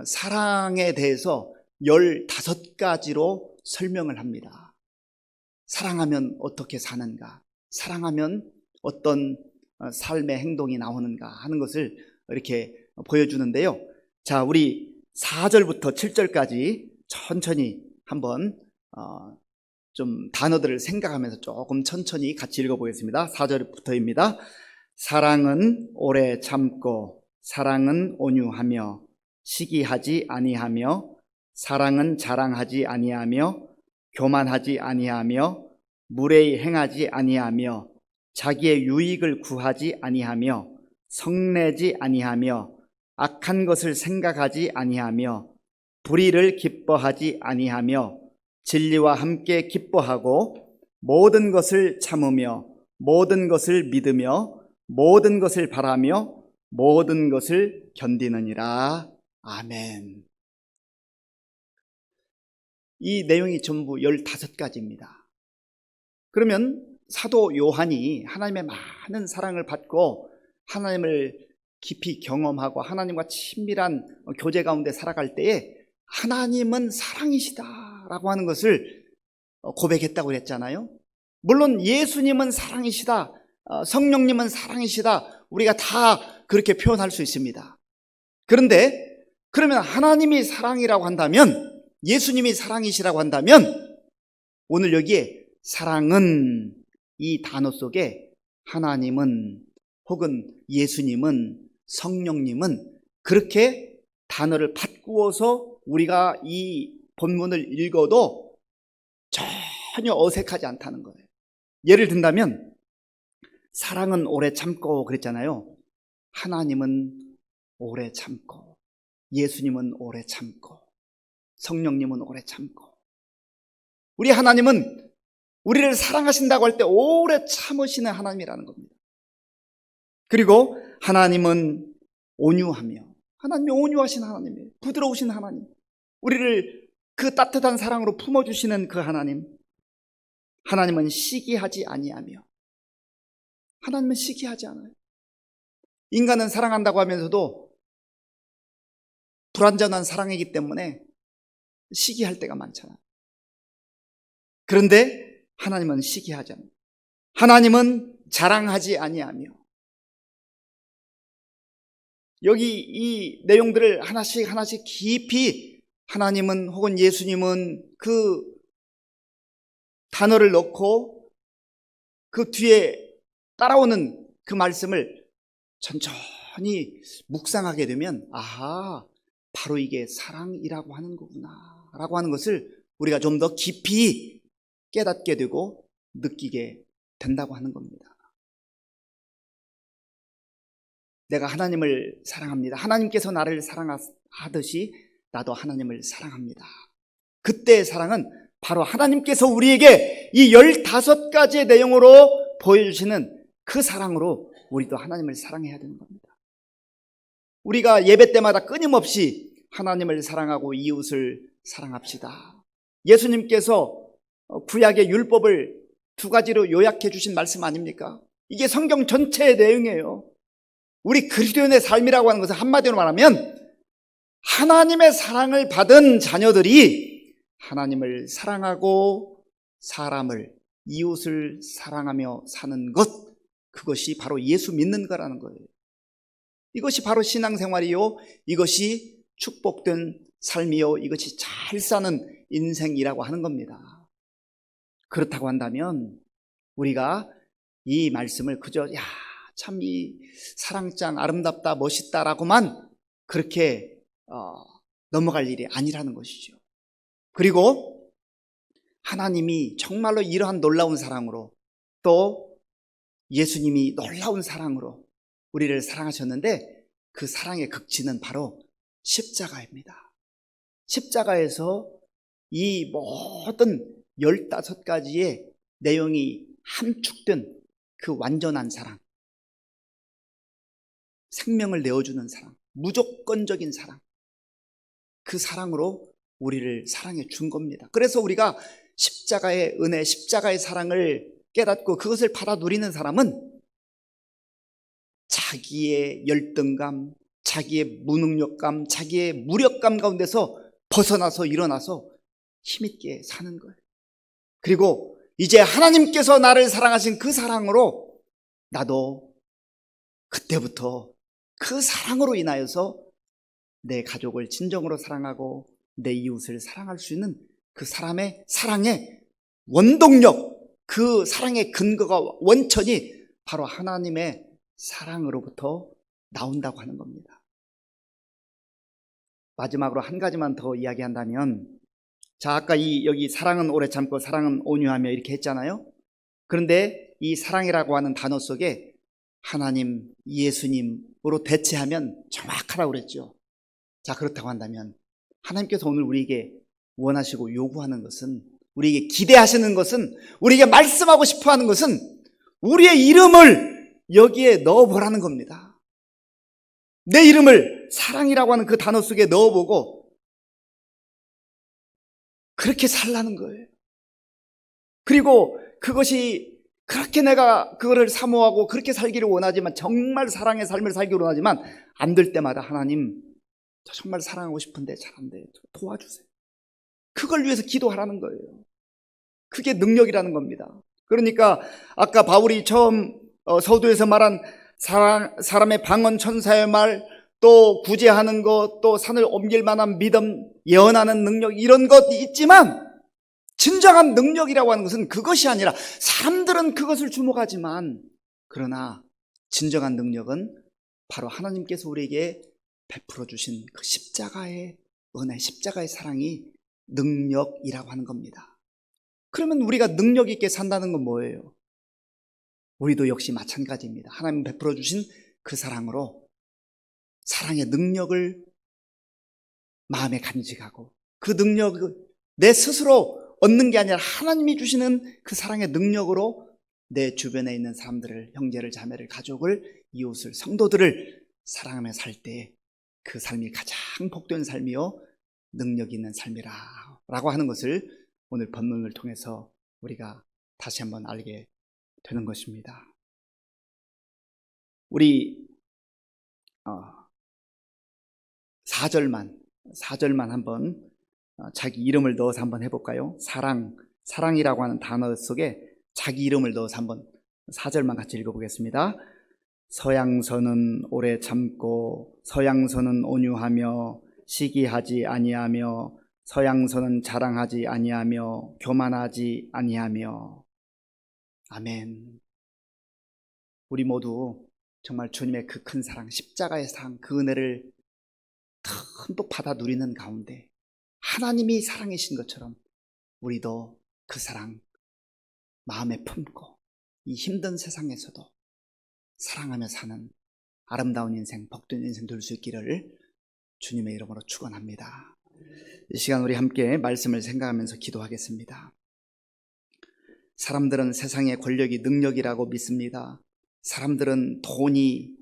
[SPEAKER 3] 사랑에 대해서 15가지로 설명을 합니다. 사랑하면 어떻게 사는가, 사랑하면 어떤 삶의 행동이 나오는가 하는 것을 이렇게 보여주는데요. 자, 우리 4절부터 7절까지 천천히 한번 좀 단어들을 생각하면서 조금 천천히 같이 읽어보겠습니다. 4절부터입니다. 사랑은 오래 참고, 사랑은 온유하며, 시기하지 아니하며, 사랑은 자랑하지 아니하며, 교만하지 아니하며, 무례히 행하지 아니하며, 자기의 유익을 구하지 아니하며, 성내지 아니하며, 악한 것을 생각하지 아니하며, 불의를 기뻐하지 아니하며, 진리와 함께 기뻐하고, 모든 것을 참으며, 모든 것을 믿으며, 모든 것을 바라며, 모든 것을 견디느니라. 아멘. 이 내용이 전부 15가지입니다. 그러면 사도 요한이 하나님의 많은 사랑을 받고 하나님을 깊이 경험하고 하나님과 친밀한 교제 가운데 살아갈 때에 하나님은 사랑이시다라고 하는 것을 고백했다고 그랬잖아요. 물론 예수님은 사랑이시다, 성령님은 사랑이시다, 우리가 다 그렇게 표현할 수 있습니다. 그런데 그러면 하나님이 사랑이라고 한다면, 예수님이 사랑이시라고 한다면, 오늘 여기에 사랑은 이 단어 속에 하나님은 혹은 예수님은 성령님은 그렇게 단어를 바꾸어서 우리가 이 본문을 읽어도 전혀 어색하지 않다는 거예요. 예를 든다면 사랑은 오래 참고 그랬잖아요. 하나님은 오래 참고, 예수님은 오래 참고, 성령님은 오래 참고, 우리 하나님은 우리를 사랑하신다고 할 때 오래 참으시는 하나님이라는 겁니다. 그리고 하나님은 온유하며, 하나님이 온유하신 하나님이에요. 부드러우신 하나님, 우리를 그 따뜻한 사랑으로 품어주시는 그 하나님. 하나님은 시기하지 아니하며, 하나님은 시기하지 않아요. 인간은 사랑한다고 하면서도 불완전한 사랑이기 때문에 시기할 때가 많잖아요. 그런데 하나님은 시기하지 않아요. 하나님은 자랑하지 아니하며. 여기 이 내용들을 하나씩 하나씩 깊이 하나님은 혹은 예수님은 그 단어를 넣고 그 뒤에 따라오는 그 말씀을 천천히 묵상하게 되면, 아하, 바로 이게 사랑이라고 하는 거구나 라고 하는 것을 우리가 좀 더 깊이 깨닫게 되고 느끼게 된다고 하는 겁니다. 내가 하나님을 사랑합니다. 하나님께서 나를 사랑하듯이 나도 하나님을 사랑합니다. 그때의 사랑은 바로 하나님께서 우리에게 이 15가지의 내용으로 보여주시는 그 사랑으로 우리도 하나님을 사랑해야 되는 겁니다. 우리가 예배 때마다 끊임없이 하나님을 사랑하고 이웃을 사랑합시다. 예수님께서 구약의 율법을 2가지로 요약해 주신 말씀 아닙니까? 이게 성경 전체의 내용이에요. 우리 그리스도인의 삶이라고 하는 것은 한마디로 말하면 하나님의 사랑을 받은 자녀들이 하나님을 사랑하고 사람을, 이웃을 사랑하며 사는 것, 그것이 바로 예수 믿는 거라는 거예요. 이것이 바로 신앙생활이요, 이것이 축복된 삶이요, 이것이 잘 사는 인생이라고 하는 겁니다. 그렇다고 한다면 우리가 이 말씀을 그저 참 이 사랑장 아름답다 멋있다라고만 그렇게 넘어갈 일이 아니라는 것이죠. 그리고 하나님이 정말로 이러한 놀라운 사랑으로 또 예수님이 놀라운 사랑으로 우리를 사랑하셨는데 그 사랑의 극치는 바로 십자가입니다. 십자가에서 이 모든 15가지의 내용이 함축된 그 완전한 사랑, 생명을 내어주는 사랑, 무조건적인 사랑, 그 사랑으로 우리를 사랑해 준 겁니다. 그래서 우리가 십자가의 은혜, 십자가의 사랑을 깨닫고 그것을 받아 누리는 사람은 자기의 열등감, 자기의 무능력감, 자기의 무력감 가운데서 벗어나서 일어나서 힘있게 사는 거예요. 그리고 이제 하나님께서 나를 사랑하신 그 사랑으로 나도 그때부터 그 사랑으로 인하여서 내 가족을 진정으로 사랑하고 내 이웃을 사랑할 수 있는 그 사람의 사랑의 원동력, 그 사랑의 근거가 원천이 바로 하나님의 사랑으로부터 나온다고 하는 겁니다. 마지막으로 한 가지만 더 이야기한다면, 자, 아까 여기 사랑은 오래 참고 사랑은 온유하며 이렇게 했잖아요. 그런데 이 사랑이라고 하는 단어 속에 하나님, 예수님으로 대체하면 정확하다고 그랬죠. 자, 그렇다고 한다면 하나님께서 오늘 우리에게 원하시고 요구하는 것은, 우리에게 기대하시는 것은, 우리에게 말씀하고 싶어 하는 것은 우리의 이름을 여기에 넣어보라는 겁니다. 내 이름을 사랑이라고 하는 그 단어 속에 넣어보고 그렇게 살라는 거예요. 그리고 그것이 그렇게 내가 그거를 사모하고 그렇게 살기를 원하지만, 정말 사랑의 삶을 살기를 원하지만 안 될 때마다 하나님, 저 정말 사랑하고 싶은데 잘 안 돼요. 도와주세요. 그걸 위해서 기도하라는 거예요. 그게 능력이라는 겁니다. 그러니까 아까 바울이 처음 서두에서 말한 사람의 방언, 천사의 말, 또 구제하는 것, 또 산을 옮길 만한 믿음, 예언하는 능력, 이런 것 있지만 진정한 능력이라고 하는 것은 그것이 아니라, 사람들은 그것을 주목하지만 그러나 진정한 능력은 바로 하나님께서 우리에게 베풀어 주신 그 십자가의 은혜, 십자가의 사랑이 능력이라고 하는 겁니다. 그러면 우리가 능력 있게 산다는 건 뭐예요? 우리도 역시 마찬가지입니다. 하나님 베풀어 주신 그 사랑으로 사랑의 능력을 마음에 간직하고, 그 능력을 내 스스로 얻는 게 아니라 하나님이 주시는 그 사랑의 능력으로 내 주변에 있는 사람들을, 형제를, 자매를, 가족을, 이웃을, 성도들을 사랑하며 살 때 그 삶이 가장 복된 삶이요 능력 있는 삶이라고 하는 것을 오늘 본문을 통해서 우리가 다시 한번 알게 되는 것입니다. 우리 4절만 한번 자기 이름을 넣어서 한번 해볼까요? 사랑이라고 하는 단어 속에 자기 이름을 넣어서 한번 4절만 같이 읽어보겠습니다. 서양서는 오래 참고, 서양서는 온유하며, 시기하지 아니하며, 서양서는 자랑하지 아니하며, 교만하지 아니하며. 아멘. 우리 모두 정말 주님의 그 큰 사랑, 십자가의 사랑, 그 은혜를 듬뿍 받아 누리는 가운데 하나님이 사랑이신 것처럼 우리도 그 사랑 마음에 품고 이 힘든 세상에서도 사랑하며 사는 아름다운 인생, 복된 인생 될 수 있기를 주님의 이름으로 축원합니다. 이 시간 우리 함께 말씀을 생각하면서 기도하겠습니다. 사람들은 세상의 권력이 능력이라고 믿습니다. 사람들은 돈이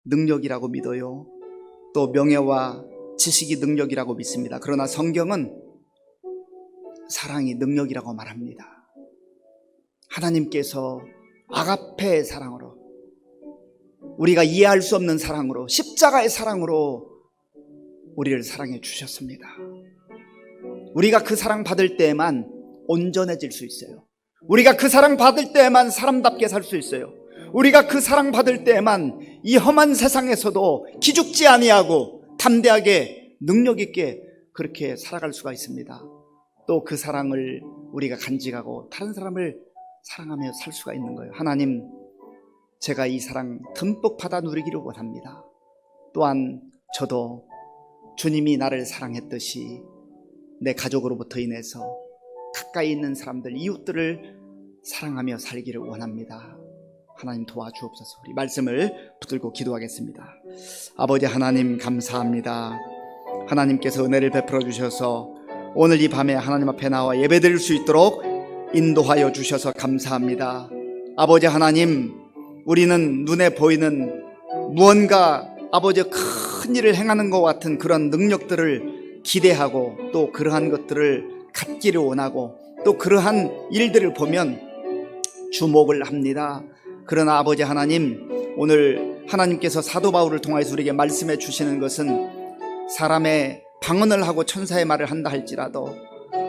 [SPEAKER 3] 능력이라고 믿어요. 또 명예와 지식이 능력이라고 믿습니다. 그러나 성경은 사랑이 능력이라고 말합니다. 하나님께서 아가페의 사랑으로, 우리가 이해할 수 없는 사랑으로, 십자가의 사랑으로 우리를 사랑해 주셨습니다. 우리가 그 사랑 받을 때에만 온전해질 수 있어요. 우리가 그 사랑 받을 때에만 사람답게 살 수 있어요. 우리가 그 사랑 받을 때에만 이 험한 세상에서도 기죽지 아니하고 담대하게 능력 있게 그렇게 살아갈 수가 있습니다. 또 그 사랑을 우리가 간직하고 다른 사람을 사랑하며 살 수가 있는 거예요. 하나님, 제가 이 사랑 듬뿍 받아 누리기를 원합니다. 또한 저도 주님이 나를 사랑했듯이 내 가족으로부터 인해서 가까이 있는 사람들, 이웃들을 사랑하며 살기를 원합니다. 하나님 도와주옵소서. 우리 말씀을 붙들고 기도하겠습니다. 아버지 하나님 감사합니다. 하나님께서 은혜를 베풀어 주셔서 오늘 이 밤에 하나님 앞에 나와 예배드릴 수 있도록 인도하여 주셔서 감사합니다. 아버지 하나님, 우리는 눈에 보이는 무언가 아버지 큰 일을 행하는 것 같은 그런 능력들을 기대하고 또 그러한 것들을 갖기를 원하고 또 그러한 일들을 보면 주목을 합니다. 그러나 아버지 하나님, 오늘 하나님께서 사도 바울을 통해서 우리에게 말씀해 주시는 것은 사람의 방언을 하고 천사의 말을 한다 할지라도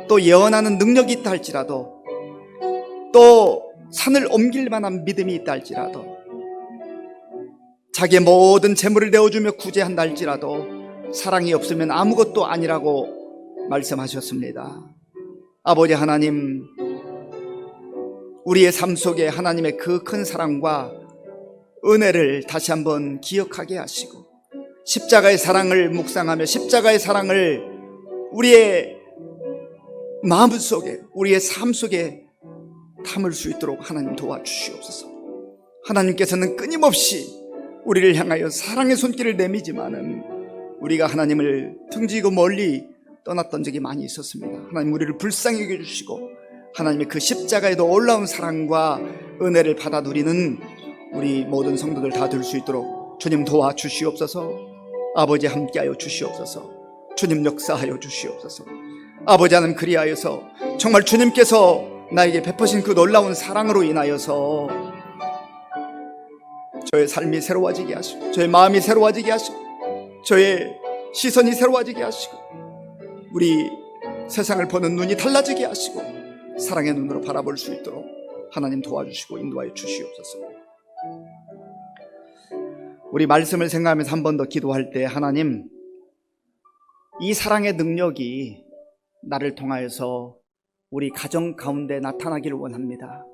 [SPEAKER 3] 또 예언하는 능력이 있다 할지라도 또 산을 옮길 만한 믿음이 있다 할지라도 자기의 모든 재물을 내어주며 구제한다 할지라도 사랑이 없으면 아무것도 아니라고 말씀하셨습니다. 아버지 하나님, 우리의 삶 속에 하나님의 그 큰 사랑과 은혜를 다시 한번 기억하게 하시고 십자가의 사랑을 묵상하며 십자가의 사랑을 우리의 마음속에, 우리의 삶 속에 담을 수 있도록 하나님 도와주시옵소서. 하나님께서는 끊임없이 우리를 향하여 사랑의 손길을 내미지만은 우리가 하나님을 등지고 멀리 떠났던 적이 많이 있었습니다. 하나님 우리를 불쌍히 여겨주시고 하나님의 그 십자가에도 올라온 사랑과 은혜를 받아 누리는 우리 모든 성도들 다 될 수 있도록 주님 도와주시옵소서. 아버지 함께하여 주시옵소서. 주님 역사하여 주시옵소서. 아버지 하나님, 그리하여서 정말 주님께서 나에게 베푸신 그 놀라운 사랑으로 인하여서 저의 삶이 새로워지게 하시고 저의 마음이 새로워지게 하시고 저의 시선이 새로워지게 하시고 우리 세상을 보는 눈이 달라지게 하시고 사랑의 눈으로 바라볼 수 있도록 하나님 도와주시고 인도하여 주시옵소서. 우리 말씀을 생각하면서 한 번 더 기도할 때, 하나님, 이 사랑의 능력이 나를 통하여서 우리 가정 가운데 나타나기를 원합니다.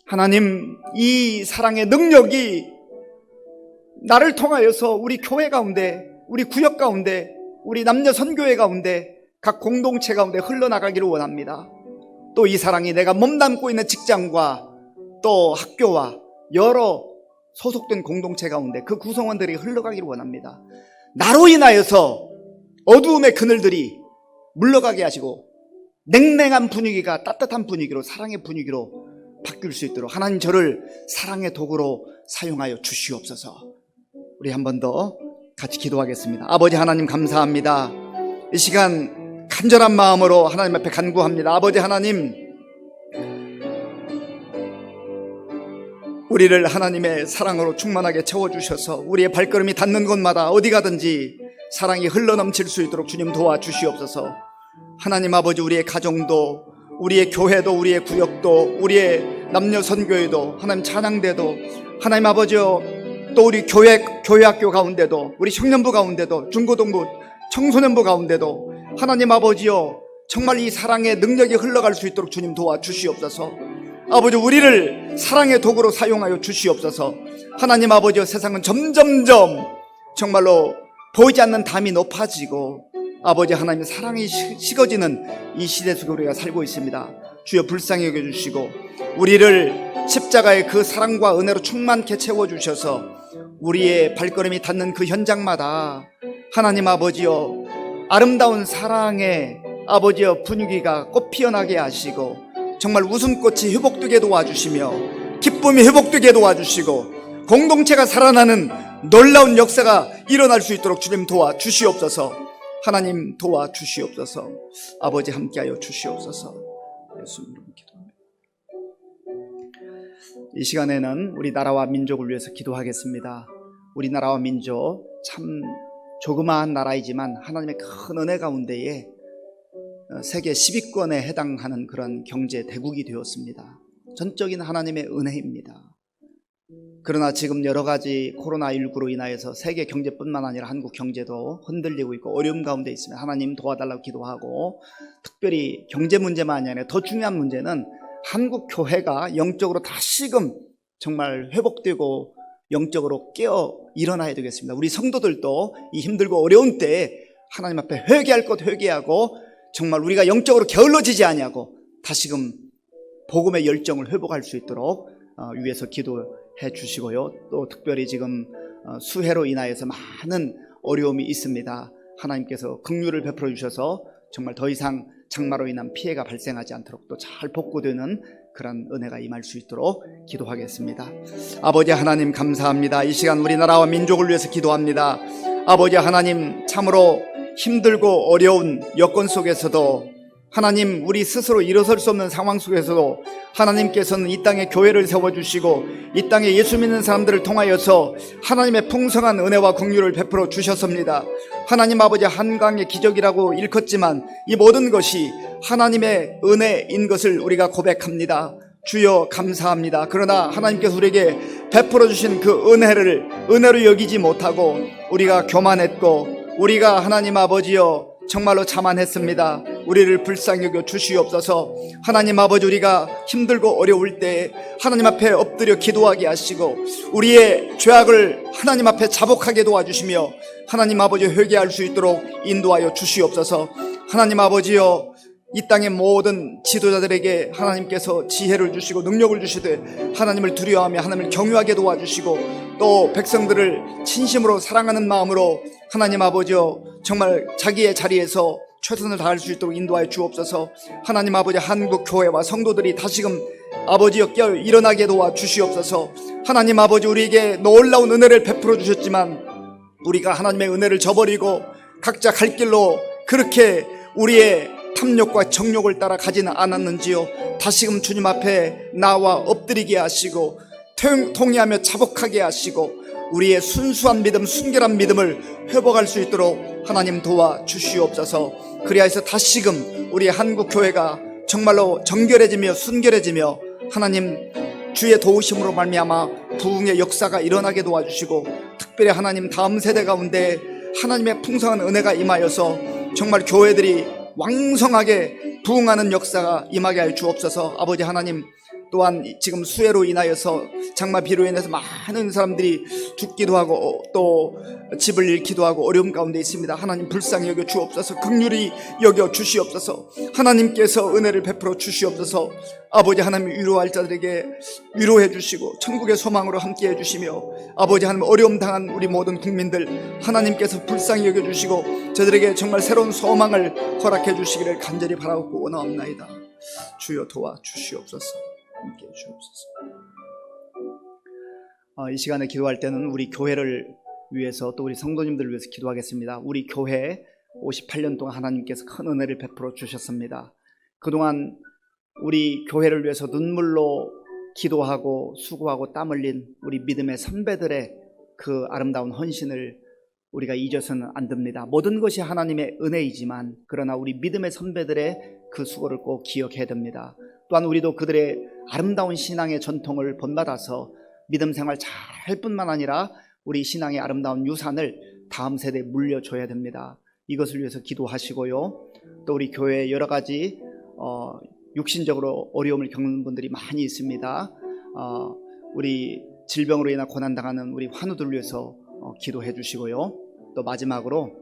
[SPEAKER 3] 하나님, 이 사랑의 능력이 나를 통하여서 우리 교회 가운데, 우리 구역 가운데, 우리 남녀 선교회 가운데, 각 공동체 가운데 흘러나가기를 원합니다. 또 이 사랑이 내가 몸담고 있는 직장과 또 학교와 여러 소속된 공동체 가운데 그 구성원들이 흘러가기를 원합니다. 나로 인하여서 어두움의 그늘들이 물러가게 하시고 냉랭한 분위기가 따뜻한 분위기로, 사랑의 분위기로 바뀔 수 있도록 하나님 저를 사랑의 도구로 사용하여 주시옵소서. 우리 한 번 더 같이 기도하겠습니다. 아버지 하나님 감사합니다. 이 시간 간절한 마음으로 하나님 앞에 간구합니다. 아버지 하나님, 우리를 하나님의 사랑으로 충만하게 채워주셔서 우리의 발걸음이 닿는 곳마다 어디 가든지 사랑이 흘러넘칠 수 있도록 주님 도와주시옵소서. 하나님 아버지, 우리의 가정도, 우리의 교회도, 우리의 구역도, 우리의 남녀 선교회도, 하나님 찬양대도, 하나님 아버지요, 또 우리 교회 학교 가운데도, 우리 청년부 가운데도, 중고등부, 청소년부 가운데도 하나님 아버지요, 정말 이 사랑의 능력이 흘러갈 수 있도록 주님 도와주시옵소서. 아버지, 우리를 사랑의 도구로 사용하여 주시옵소서. 하나님 아버지요, 세상은 점점점 정말로 보이지 않는 담이 높아지고 아버지 하나님의 사랑이 식어지는 이 시대 속에 우리가 살고 있습니다. 주여 불쌍히 여겨주시고 우리를 십자가의 그 사랑과 은혜로 충만케 채워주셔서 우리의 발걸음이 닿는 그 현장마다 하나님 아버지요, 아름다운 사랑의 아버지요 분위기가 꽃 피어나게 하시고 정말 웃음꽃이 회복되게 도와주시며 기쁨이 회복되게 도와주시고 공동체가 살아나는 놀라운 역사가 일어날 수 있도록 주님 도와주시옵소서. 하나님 도와주시옵소서. 아버지 함께하여 주시옵소서. 예수님 이름으로 기도합니다. 이 시간에는 우리 나라와 민족을 위해서 기도하겠습니다. 우리나라와 민족 참 조그마한 나라이지만 하나님의 큰 은혜 가운데에 세계 10위권에 해당하는 그런 경제 대국이 되었습니다. 전적인 하나님의 은혜입니다. 그러나 지금 여러 가지 코로나19로 인하여서 세계 경제뿐만 아니라 한국 경제도 흔들리고 있고 어려움 가운데 있으면 하나님 도와달라고 기도하고, 특별히 경제 문제만이 아니라 더 중요한 문제는 한국 교회가 영적으로 다시금 정말 회복되고 영적으로 깨어 일어나야 되겠습니다. 우리 성도들도 이 힘들고 어려운 때에 하나님 앞에 회개할 것 회개하고 정말 우리가 영적으로 게을러지지 아니하고 다시금 복음의 열정을 회복할 수 있도록 위에서 기도해 주시고요. 또 특별히 지금 수해로 인하여서 많은 어려움이 있습니다. 하나님께서 긍휼을 베풀어 주셔서 정말 더 이상 장마로 인한 피해가 발생하지 않도록 또 잘 복구되는 그런 은혜가 임할 수 있도록 기도하겠습니다. 아버지 하나님 감사합니다. 이 시간 우리나라와 민족을 위해서 기도합니다. 아버지 하나님, 참으로 힘들고 어려운 여건 속에서도 하나님, 우리 스스로 일어설 수 없는 상황 속에서도 하나님께서는 이 땅에 교회를 세워주시고 이 땅에 예수 믿는 사람들을 통하여서 하나님의 풍성한 은혜와 긍휼을 베풀어 주셨습니다. 하나님 아버지, 한강의 기적이라고 일컫지만 이 모든 것이 하나님의 은혜인 것을 우리가 고백합니다. 주여 감사합니다. 그러나 하나님께서 우리에게 베풀어 주신 그 은혜를 은혜로 여기지 못하고 우리가 교만했고 우리가 하나님 아버지여 정말로 자만했습니다. 우리를 불쌍히 여겨 주시옵소서. 하나님 아버지, 우리가 힘들고 어려울 때 하나님 앞에 엎드려 기도하게 하시고 우리의 죄악을 하나님 앞에 자복하게 도와주시며 하나님 아버지 회개할 수 있도록 인도하여 주시옵소서. 하나님 아버지여, 이 땅의 모든 지도자들에게 하나님께서 지혜를 주시고 능력을 주시되 하나님을 두려워하며 하나님을 경유하게 도와주시고 또 백성들을 진심으로 사랑하는 마음으로 하나님 아버지여 정말 자기의 자리에서 최선을 다할 수 있도록 인도하여 주옵소서. 하나님 아버지, 한국 교회와 성도들이 다시금 아버지여 깨어 일어나게 도와주시옵소서. 하나님 아버지, 우리에게 놀라운 은혜를 베풀어 주셨지만 우리가 하나님의 은혜를 저버리고 각자 갈 길로 그렇게 우리의 탐욕과 정욕을 따라 가지는 않았는지요. 다시금 주님 앞에 나와 엎드리게 하시고 통회하며 자복하게 하시고 우리의 순수한 믿음, 순결한 믿음을 회복할 수 있도록 하나님 도와주시옵소서. 그리하여서 다시금 우리 한국 교회가 정말로 정결해지며 순결해지며 하나님 주의 도우심으로 말미암아 부흥의 역사가 일어나게 도와주시고 특별히 하나님 다음 세대 가운데 하나님의 풍성한 은혜가 임하여서 정말 교회들이 왕성하게 부흥하는 역사가 임하게 하여 주옵소서. 아버지 하나님, 또한 지금 수해로 인하여서 장마 비로 인해서 많은 사람들이 죽기도 하고 또 집을 잃기도 하고 어려움 가운데 있습니다. 하나님 불쌍히 여겨 주옵소서. 긍휼히 여겨 주시옵소서. 하나님께서 은혜를 베풀어 주시옵소서. 아버지 하나님, 위로할 자들에게 위로해 주시고 천국의 소망으로 함께 해주시며 아버지 하나님, 어려움 당한 우리 모든 국민들 하나님께서 불쌍히 여겨 주시고 저들에게 정말 새로운 소망을 허락해 주시기를 간절히 바라고 원하옵나이다. 주여 도와주시옵소서. 함께 해주옵소서. 이 시간에 기도할 때는 우리 교회를 위해서 또 우리 성도님들을 위해서 기도하겠습니다. 우리 교회 58년 동안 하나님께서 큰 은혜를 베풀어 주셨습니다. 그동안 우리 교회를 위해서 눈물로 기도하고 수고하고 땀 흘린 우리 믿음의 선배들의 그 아름다운 헌신을 우리가 잊어서는 안 됩니다. 모든 것이 하나님의 은혜이지만 그러나 우리 믿음의 선배들의 그 수고를 꼭 기억해야 됩니다. 또한 우리도 그들의 아름다운 신앙의 전통을 본받아서 믿음 생활 잘 할 뿐만 아니라 우리 신앙의 아름다운 유산을 다음 세대에 물려줘야 됩니다. 이것을 위해서 기도하시고요. 또 우리 교회에 여러 가지 육신적으로 어려움을 겪는 분들이 많이 있습니다. 우리 질병으로 인한 고난당하는 우리 환우들을 위해서 기도해 주시고요. 또 마지막으로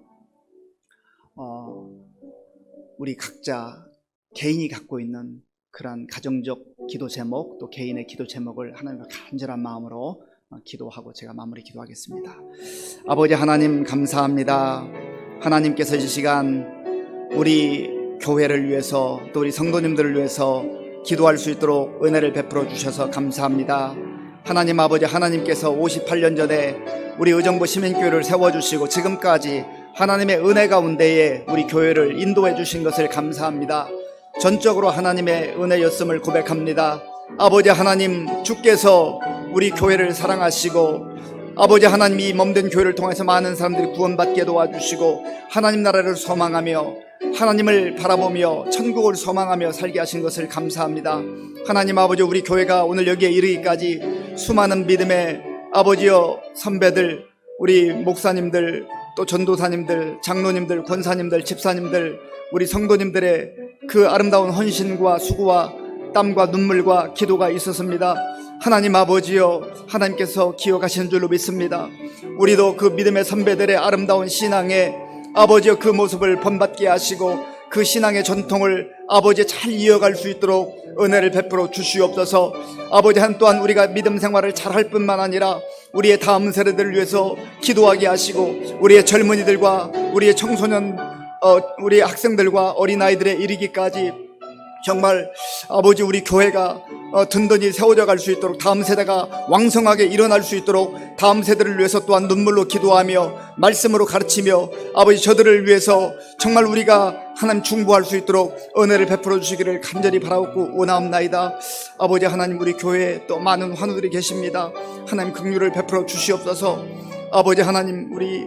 [SPEAKER 3] 우리 각자 개인이 갖고 있는 그러한 가정적 기도 제목 또 개인의 기도 제목을 하나님과 간절한 마음으로 기도하고 제가 마무리 기도하겠습니다. 아버지 하나님 감사합니다. 하나님께서 이 시간 우리 교회를 위해서 또 우리 성도님들을 위해서 기도할 수 있도록 은혜를 베풀어 주셔서 감사합니다. 하나님 아버지, 하나님께서 58년 전에 우리 의정부 시민교회를 세워주시고 지금까지 하나님의 은혜 가운데에 우리 교회를 인도해 주신 것을 감사합니다. 전적으로 하나님의 은혜였음을 고백합니다. 아버지 하나님, 주께서 우리 교회를 사랑하시고 아버지 하나님, 이 몸된 교회를 통해서 많은 사람들이 구원받게 도와주시고 하나님 나라를 소망하며 하나님을 바라보며 천국을 소망하며 살게 하신 것을 감사합니다. 하나님 아버지, 우리 교회가 오늘 여기에 이르기까지 수많은 믿음의 아버지여 선배들, 우리 목사님들, 또 전도사님들, 장로님들, 권사님들, 집사님들, 우리 성도님들의 그 아름다운 헌신과 수고와 땀과 눈물과 기도가 있었습니다. 하나님 아버지여, 하나님께서 기억하시는 줄로 믿습니다. 우리도 그 믿음의 선배들의 아름다운 신앙에 아버지여 그 모습을 본받게 하시고 그 신앙의 전통을 아버지 잘 이어갈 수 있도록 은혜를 베풀어 주시옵소서. 아버지 한 또한 우리가 믿음 생활을 잘할 뿐만 아니라 우리의 다음 세대들을 위해서 기도하게 하시고 우리의 젊은이들과 우리의 청소년 우리 학생들과 어린아이들에 이르기까지 정말 아버지 우리 교회가 든든히 세워져 갈 수 있도록 다음 세대가 왕성하게 일어날 수 있도록 다음 세대를 위해서 또한 눈물로 기도하며 말씀으로 가르치며 아버지 저들을 위해서 정말 우리가 하나님 중보할 수 있도록 은혜를 베풀어 주시기를 간절히 바라옵고 원하옵나이다. 아버지 하나님 우리 교회에 또 많은 환우들이 계십니다. 하나님 긍휼을 베풀어 주시옵소서. 아버지 하나님 우리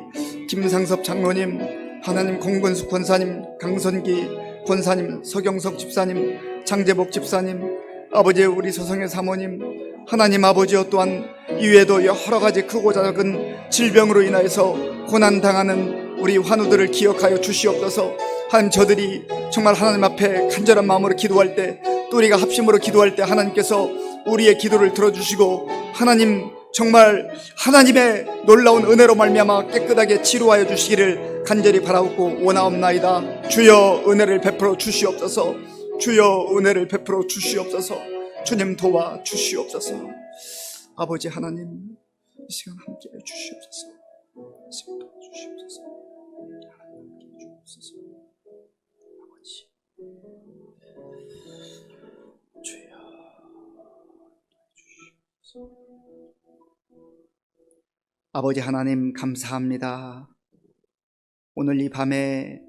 [SPEAKER 3] 김상섭 장로님, 하나님 공근숙 권사님, 강선기 권사님, 서경석 집사님, 장재복 집사님, 아버지 우리 서성의 사모님, 하나님 아버지여 또한 이외에도 여러 가지 크고 작은 질병으로 인하여서 고난당하는 우리 환우들을 기억하여 주시옵소서. 하나님 저들이 정말 하나님 앞에 간절한 마음으로 기도할 때 또 우리가 합심으로 기도할 때 하나님께서 우리의 기도를 들어주시고 하나님 정말 하나님의 놀라운 은혜로 말미암아 깨끗하게 치료하여 주시기를 간절히 바라옵고 원하옵나이다. 주여 은혜를 베풀어 주시옵소서. 주여 은혜를 베풀어 주시옵소서. 주님 도와 주시옵소서. 아버지 하나님 이 시간 함께해 주시옵소서. 이 시간 도와 주시옵소서. 하나님 함께해 주옵소서. 아버지 주여 주시옵소서. 아버지 하나님 감사합니다. 오늘 이 밤에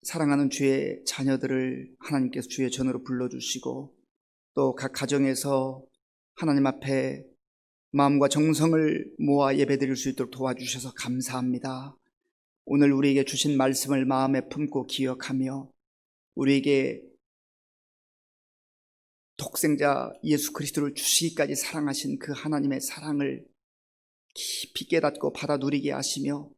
[SPEAKER 3] 사랑하는 주의 자녀들을 하나님께서 주의 전으로 불러주시고 또 각 가정에서 하나님 앞에 마음과 정성을 모아 예배드릴 수 있도록 도와주셔서 감사합니다. 오늘 우리에게 주신 말씀을 마음에 품고 기억하며 우리에게 독생자 예수 그리스도를 주시기까지 사랑하신 그 하나님의 사랑을 깊이 깨닫고 받아 누리게 하시며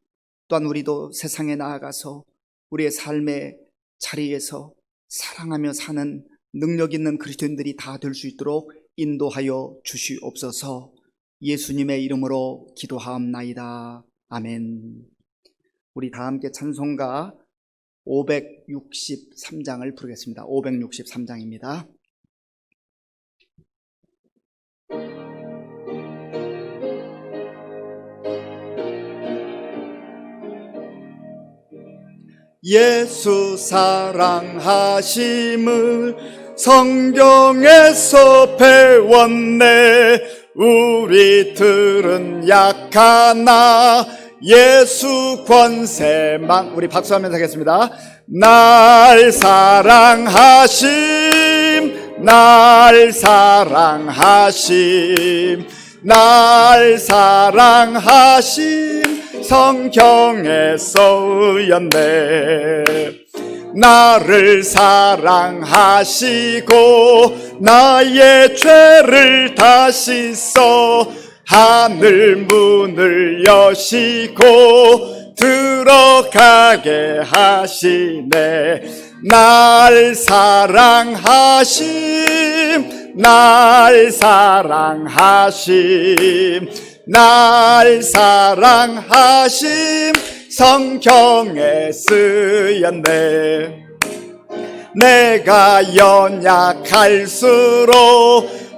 [SPEAKER 3] 또한 우리도 세상에 나아가서 우리의 삶의 자리에서 사랑하며 사는 능력 있는 그리스도인들이 다 될 수 있도록 인도하여 주시옵소서. 예수님의 이름으로 기도하옵나이다. 아멘. 우리 다 함께 찬송가 563장을 부르겠습니다. 563장입니다. 예수 사랑하심을 성경에서 배웠네. 우리들은 약하나 예수 권세만. 우리 박수하면서 하겠습니다. 날 사랑하심, 날 사랑하심, 날 사랑하심 성경에서 의였네. 나를 사랑하시고 나의 죄를 다시 써 하늘 문을 여시고 들어가게 하시네. 날 사랑하심, 날 사랑하심, 날 사랑하심 성경에 쓰였네. 내가 연약할수록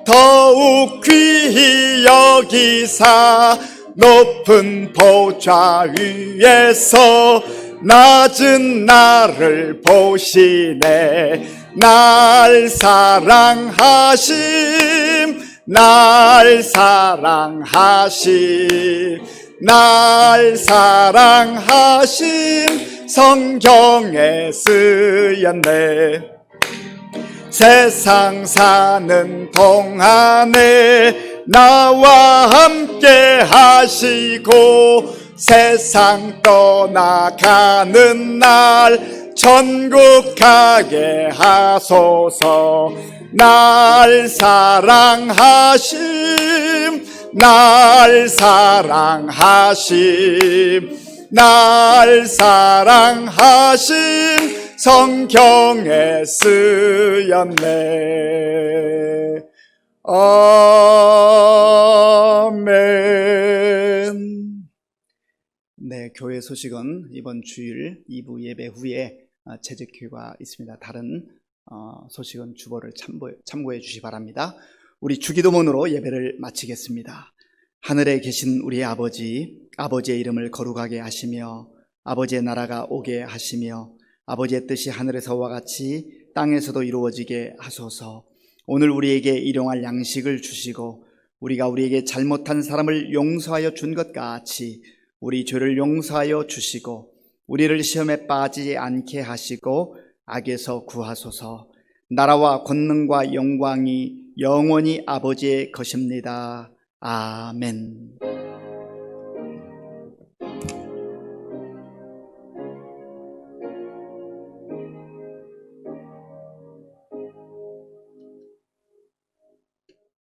[SPEAKER 3] 더욱 귀히 여기사 높은 보좌 위에서 낮은 나를 보시네. 날 사랑하심, 날 사랑하심, 날 사랑하심 성경에 쓰였네. 세상 사는 동안에 나와 함께 하시고 세상 떠나가는 날 천국 가게 하소서. 날 사랑하심, 날 사랑하심, 날 사랑하심 성경에 쓰였네. 아멘. 네, 교회 소식은 이번 주일 2부 예배 후에 재직회가 있습니다. 다른 소식은 주보를 참고해 주시기 바랍니다. 우리 주기도문으로 예배를 마치겠습니다. 하늘에 계신 우리 아버지, 아버지의 이름을 거룩하게 하시며 아버지의 나라가 오게 하시며 아버지의 뜻이 하늘에서와 같이 땅에서도 이루어지게 하소서. 오늘 우리에게 일용할 양식을 주시고 우리가 우리에게 잘못한 사람을 용서하여 준 것 같이 우리 죄를 용서하여 주시고 우리를 시험에 빠지지 않게 하시고 악에서 구하소서. 나라와 권능과 영광이 영원히 아버지의 것입니다. 아멘.